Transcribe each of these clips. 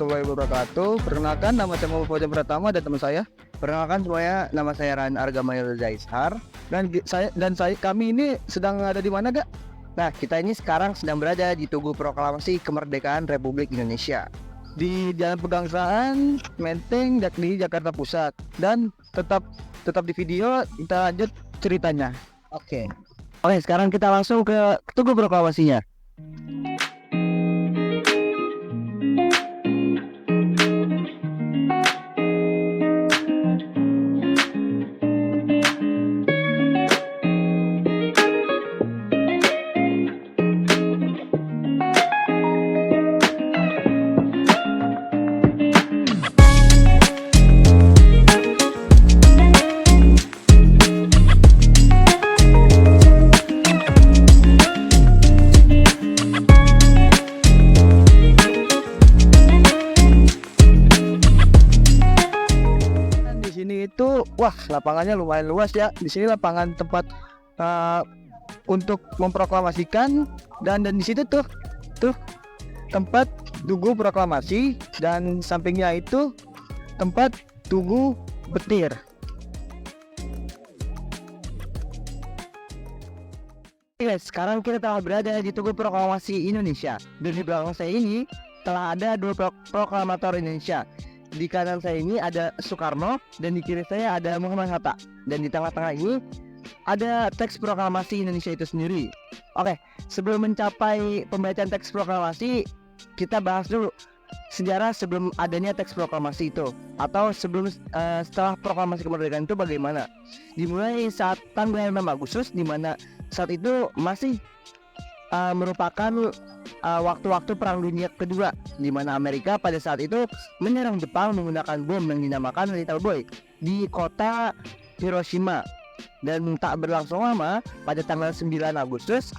warahmatullahi wabarakatuh. Perkenalkan, nama saya Muhammad Fauzan Pratama dan teman saya. Perkenalkan semuanya, nama saya Ran Argamail Zaishar. Kami ini sedang ada di mana, Gak? Nah, kita ini sekarang sedang berada di Tugu Proklamasi Kemerdekaan Republik Indonesia di Jalan Pegangsaan, Menteng, di Jakarta Pusat. Dan tetap di video, kita lanjut ceritanya. Oke, sekarang kita langsung ke Tugu Proklamasinya. Wah, lapangannya lumayan luas ya. Di sini lapangan tempat untuk memproklamasikan dan di situ tuh tempat tugu proklamasi dan sampingnya itu tempat tugu petir. Sekarang kita telah berada di Tugu Proklamasi Indonesia. Dan di belakang saya ini telah ada dua proklamator Indonesia. Di kanan saya ini ada Soekarno dan di kiri saya ada Muhammad Hatta. Dan di tengah-tengah ini ada teks proklamasi Indonesia itu sendiri. Oke, sebelum mencapai pembacaan teks proklamasi, kita bahas dulu sejarah sebelum adanya teks proklamasi itu, atau setelah proklamasi kemerdekaan itu bagaimana. Dimulai saat tanggal 6 Agustus, di mana saat itu masih merupakan waktu-waktu Perang Dunia Kedua, di mana Amerika pada saat itu menyerang Jepang menggunakan bom yang dinamakan Little Boy di kota Hiroshima. Dan tak berlangsung lama, pada tanggal 9 Agustus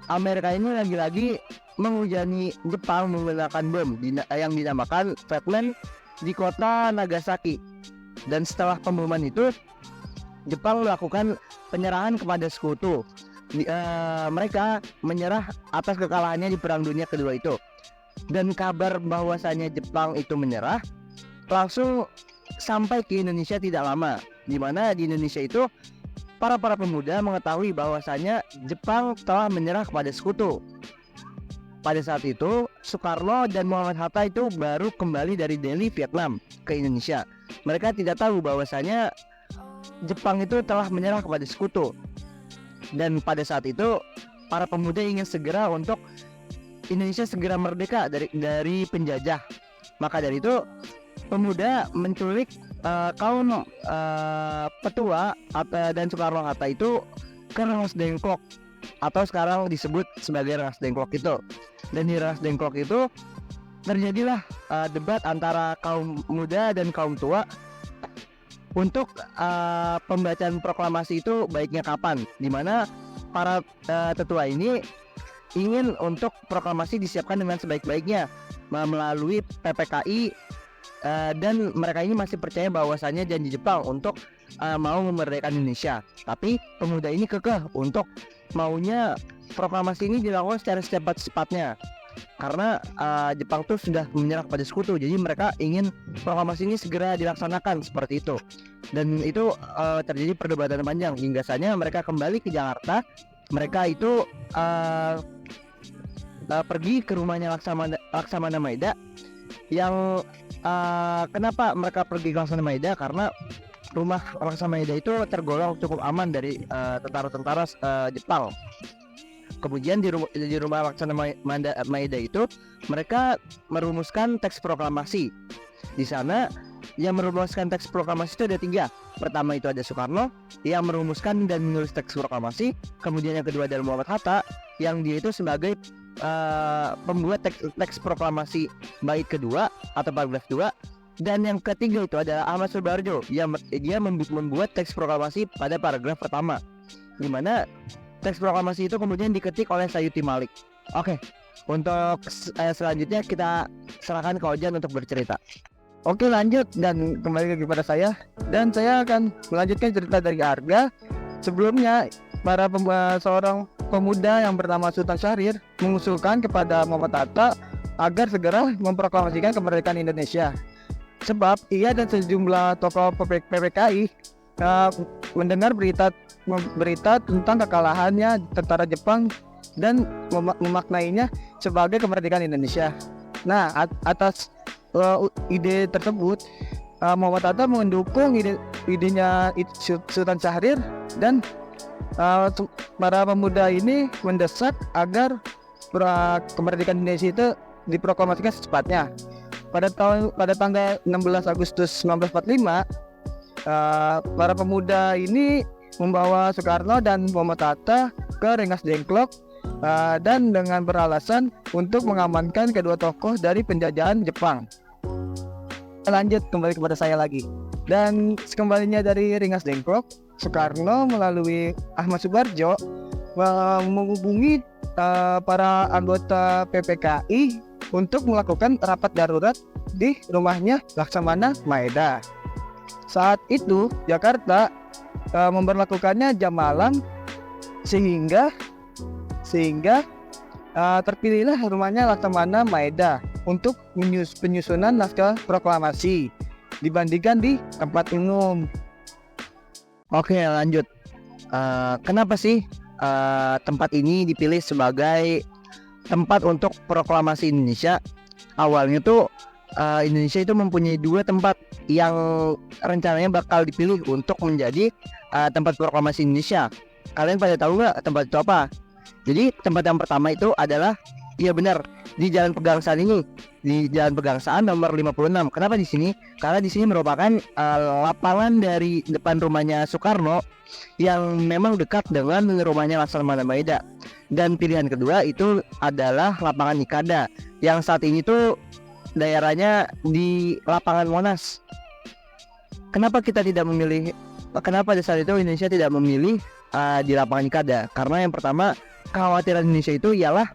Amerika ini lagi-lagi menghujani Jepang menggunakan bom yang dinamakan Fatland di kota Nagasaki. Dan setelah pemboman itu, Jepang melakukan penyerangan kepada sekutu. Mereka menyerah atas kekalahannya di Perang Dunia Kedua itu. Dan kabar bahwasannya Jepang itu menyerah langsung sampai ke Indonesia tidak lama, di mana di Indonesia itu para pemuda mengetahui bahwasannya Jepang telah menyerah kepada sekutu. Pada saat itu Soekarno dan Muhammad Hatta itu baru kembali dari Delhi, Vietnam ke Indonesia. Mereka tidak tahu bahwasannya Jepang itu telah menyerah kepada sekutu. Dan pada saat itu para pemuda ingin segera untuk Indonesia segera merdeka dari penjajah. Maka dari itu pemuda menculik kaum petua dan Soekarno-Hatta itu ke Rengas Dengklok, atau sekarang disebut sebagai Rengas Dengklok itu. Dan di Rengas Dengklok itu terjadilah debat antara kaum muda dan kaum tua untuk pembacaan proklamasi itu baiknya kapan, di mana para tetua ini ingin untuk proklamasi disiapkan dengan sebaik-baiknya melalui PPKI, dan mereka ini masih percaya bahwasannya janji Jepang untuk mau memerdekakan Indonesia. Tapi pemuda ini kekeh untuk maunya proklamasi ini dilakukan secara secepat-cepatnya, karena Jepang tuh sudah menyerah pada sekutu. Jadi mereka ingin proklamasi ini segera dilaksanakan seperti itu. Dan itu terjadi perdebatan panjang hingga saja mereka kembali ke Jakarta. Mereka itu pergi ke rumahnya Laksamana Maeda. Yang kenapa mereka pergi ke Laksamana Maeda? Karena rumah Laksamana Maeda itu tergolong cukup aman dari tentara-tentara Jepang. Kemudian di rumah Laksamana Maeda itu mereka merumuskan teks proklamasi. Di sana yang merumuskan teks proklamasi itu ada 3. Pertama itu ada Soekarno yang merumuskan dan menulis teks proklamasi. Kemudian yang kedua adalah Muhammad Hatta yang dia itu sebagai pembuat teks proklamasi bait kedua atau paragraf 2. Dan yang ketiga itu adalah Ahmad Subarjo yang dia membuat teks proklamasi pada paragraf pertama, di mana teks proklamasi itu kemudian diketik oleh Sayuti Malik. Oke, untuk selanjutnya kita serahkan ke Ojan untuk bercerita. Oke, lanjut dan kembali lagi kepada saya. Dan saya akan melanjutkan cerita dari Arga. Sebelumnya, seorang pemuda yang bernama Sultan Syahrir mengusulkan kepada Muhammad Hatta agar segera memproklamasikan kemerdekaan Indonesia. Sebab ia dan sejumlah tokoh PPKI mendengar berita tentang kekalahannya tentara Jepang dan memaknainya sebagai kemerdekaan Indonesia. Nah, atas ide tersebut, Muhammad Hatta mendukung idenya Sultan Syahrir, dan para pemuda ini mendesak agar kemerdekaan Indonesia itu diproklamasikan secepatnya. Pada tanggal 16 Agustus 1945, para pemuda ini membawa Soekarno dan Muhammad Hatta ke Rengas Dengklok dan dengan beralasan untuk mengamankan kedua tokoh dari penjajahan Jepang. Lanjut kembali kepada saya lagi. Dan sekembalinya dari Rengas Dengklok, Soekarno melalui Ahmad Subarjo menghubungi para anggota PPKI untuk melakukan rapat darurat di rumahnya Laksamana Maeda. Saat itu Jakarta memberlakukannya jam malam, sehingga terpilihlah rumahnya Laksamana Maeda untuk penyusunan naskah proklamasi dibandingkan di tempat umum. Oke, lanjut. Kenapa sih tempat ini dipilih sebagai tempat untuk proklamasi Indonesia? Awalnya tuh Indonesia itu mempunyai dua tempat yang rencananya bakal dipilih untuk menjadi tempat proklamasi Indonesia. Kalian pada tahu nggak tempat itu apa? Jadi tempat yang pertama itu adalah, iya benar, di Jalan Pegangsaan ini, di Jalan Pegangsaan nomor 56. Kenapa di sini? Karena di sini merupakan lapangan dari depan rumahnya Soekarno yang memang dekat dengan rumahnya Laksamana Maeda. Dan pilihan kedua itu adalah lapangan Ikada yang saat ini tuh daerahnya di lapangan Monas. Kenapa pada saat itu Indonesia tidak memilih di lapangan Ikada? Karena yang pertama, kekhawatiran Indonesia itu ialah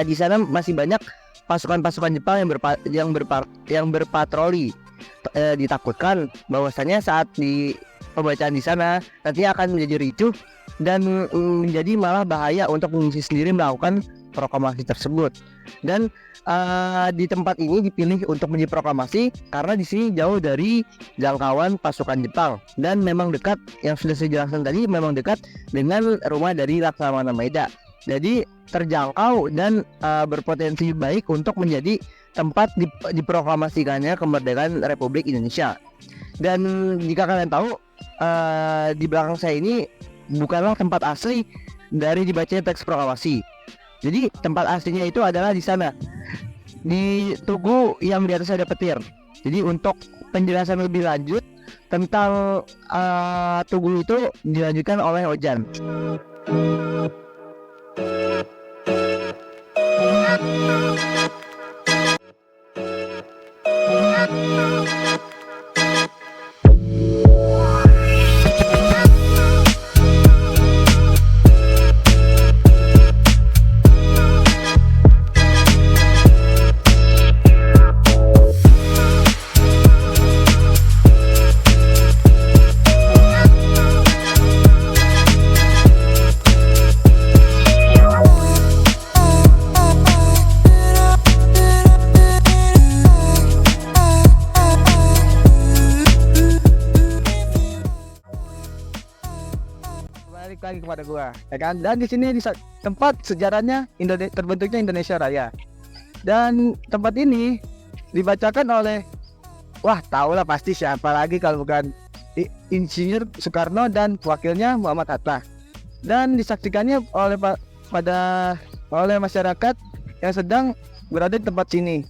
di sana masih banyak pasukan-pasukan Jepang yang berpatroli. Ditakutkan bahwasanya saat di pembacaan di sana nanti akan menjadi ricuh dan menjadi malah bahaya untuk mengisi sendiri melakukan proklamasi tersebut. Dan di tempat ini dipilih untuk menjadi proklamasi karena di sini jauh dari jangkauan pasukan Jepang dan memang dekat, yang sudah saya jelaskan tadi, memang dekat dengan rumah dari Laksamana Maeda. Jadi terjangkau dan berpotensi baik untuk menjadi tempat diproklamasikannya kemerdekaan Republik Indonesia. Dan jika kalian tahu, di belakang saya ini bukanlah tempat asli dari dibacanya teks proklamasi. Jadi tempat aslinya itu adalah di sana, di tugu yang di atas ada petir. Jadi untuk penjelasan lebih lanjut tentang tugu itu dilanjutkan oleh Ojan. Lagi kepada gua, ya kan? Dan di sini di tempat sejarahnya terbentuknya Indonesia Raya. Dan tempat ini dibacakan oleh, wah tahu lah pasti siapa lagi kalau bukan Insinyur Soekarno dan wakilnya Muhammad Hatta. Dan disaksikannya oleh masyarakat yang sedang berada di tempat sini.